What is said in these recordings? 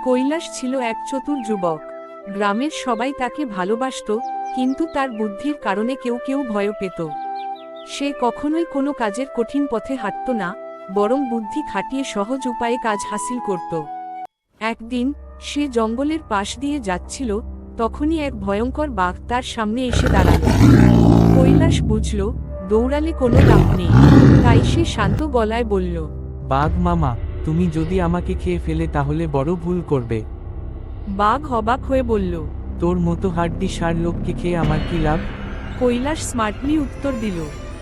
কৈলাস ছিল এক চতুর যুবক। গ্রামের সবাই তাকে ভালোবাসত, কিন্তু তার বুদ্ধির কারণে কেউ কেউ ভয় পেত। সে কখনোই কোনো কাজের কঠিন পথে হাঁটত না, বরং বুদ্ধি খাটিয়ে সহজ উপায়ে কাজ হাসিল করত। একদিন সে জঙ্গলের পাশ দিয়ে যাচ্ছিল, তখনই এক ভয়ঙ্কর বাঘ তার সামনে এসে দাঁড়াল। কৈলাস বুঝল দৌড়ালে কোনো লাভ নেই, তাই সে শান্ত গলায় বলল, বাঘ মামা, তুমি যদি আমাকে খেয়ে ফেলে তাহলে বড় ভুল করবে। বাঘ অবাক হয়ে বলল, তোর মতো হাড্ডিসার লোককে খেয়ে আমার কি লাভ? কৈলাস স্মার্টলি উত্তর দিল,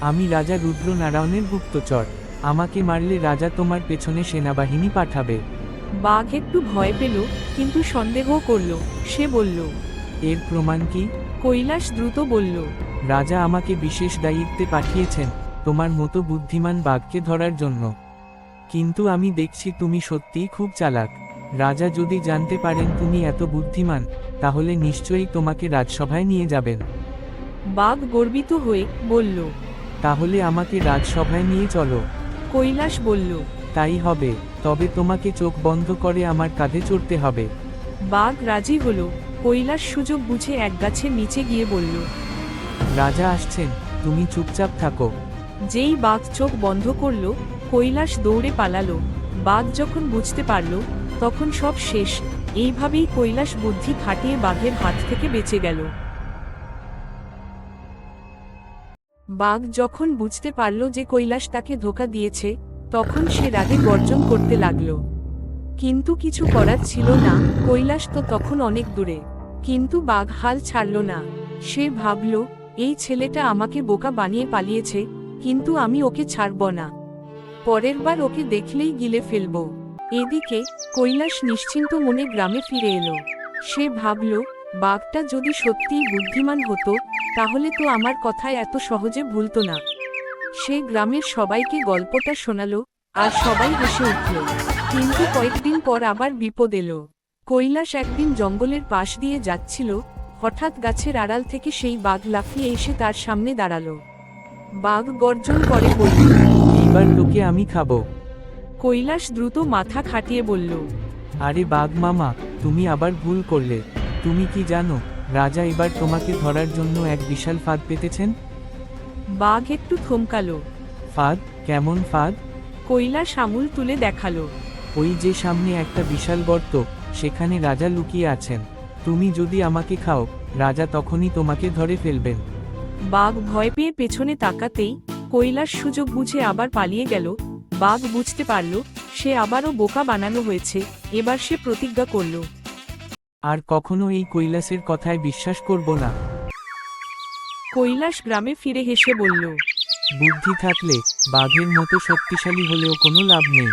আমি রাজা রুদ্রনারায়ণের গুপ্তচর। আমাকে মারলে রাজা তোমার পেছনে সেনাবাহিনী পাঠাবে। বাঘ একটু ভয় পেল, কিন্তু সন্দেহও করল। সে বলল, এর প্রমাণ কি? কৈলাস দ্রুত বলল, রাজা আমাকে বিশেষ দায়িত্বে পাঠিয়েছেন তোমার মতো বুদ্ধিমান বাঘকে ধরার জন্য। কিন্তু আমি দেখছি তুমি সত্যিই খুব চালাক। রাজা যদি জানতে পারেন তুমি এত বুদ্ধিমান, তাহলে নিশ্চয়ই তোমাকে রাজসভায় নিয়ে যাবেন। বাঘ গর্বিত হয়ে বলল, তাহলে আমাকে রাজসভায় নিয়ে চলো। কৈলাস বলল, তাই হবে, তবে তোমাকে চোখ বন্ধ করে আমার কাঁধে চড়তে হবে। বাঘ রাজি হল। কৈলাস সুযোগ বুঝে এক গাছের নিচে গিয়ে বলল, রাজা আসছেন, তুমি চুপচাপ থাকো। যেই বাঘ চোখ বন্ধ করল, কৈলাস দৌড়ে পালালো। বাঘ যখন বুঝতে পারল, তখন সব শেষ। এইভাবেই কৈলাস বুদ্ধি খাটিয়ে বাঘের হাত থেকে বেঁচে গেল। বাঘ যখন বুঝতে পারল যে কৈলাস তাকে ধোঁকা দিয়েছে, তখন সে রাগে গর্জন করতে লাগল। কিন্তু কিছু করার ছিল না, কৈলাস তো তখন অনেক দূরে। কিন্তু বাঘ হাল ছাড়ল না। সে ভাবল, এই ছেলেটা আমাকে বোকা বানিয়ে পালিয়েছে, কিন্তু আমি ওকে ছাড়ব না। পরের বার ওকে দেখলেই গিলে ফেলব। এদিকে কৈলাস নিশ্চিন্ত মনে গ্রামে ফিরে এলো। সে ভাবল, বাঘটা যদি সত্যিই বুদ্ধিমান হতো, তাহলে তো আমার কথায় এত সহজে ভুলতো না। সে গ্রামের সবাইকে গল্পটা শোনালো, আর সবাই হেসে উঠল। কিন্তু কয়েকদিন পর আবার বিপদ এলো। কৈলাস একদিন জঙ্গলের পাশ দিয়ে যাচ্ছিল, হঠাৎ গাছের আড়াল থেকে সেই বাঘ লাফিয়ে এসে তার সামনে দাঁড়ালো। বাঘ গর্জন করে বলল, এইবার তোকে আমি খাবো। কৈলাস দ্রুত মাথা খাটিয়ে বলল, আরে বাঘ মামা, তুমি আবার ভুল করলে। তুমি কি জানো, রাজা এবার তোমাকে ধরার জন্য এক বিশাল ফাঁদ পেতেছেন। বাঘ একটু থমকালো। ফাঁদ? কেমন ফাঁদ? কৈলাস আঙুল তুলে দেখালো। ওই যে সামনে একটা বিশাল গর্ত, সেখানে রাজা লুকিয়ে আছেন। তুমি যদি আমাকে খাও, রাজা তখনই তোমাকে ধরে ফেলবেন। বাঘ ভয় পেয়ে পেছনে তাকাতেই কৈলাস সুযোগ বুঝে আবার পালিয়ে গেল। বাঘ বুঝতে পারল সে আবারও বোকা বানানো হয়েছে। এবার সে প্রতিজ্ঞা করল, আর কখনো এই কৈলাসের কথায় বিশ্বাস করব না। কৈলাস গ্রামে ফিরে হেসে বলল, বুদ্ধি থাকলে বাঘের মতো শক্তিশালী হলেও কোনো লাভ নেই।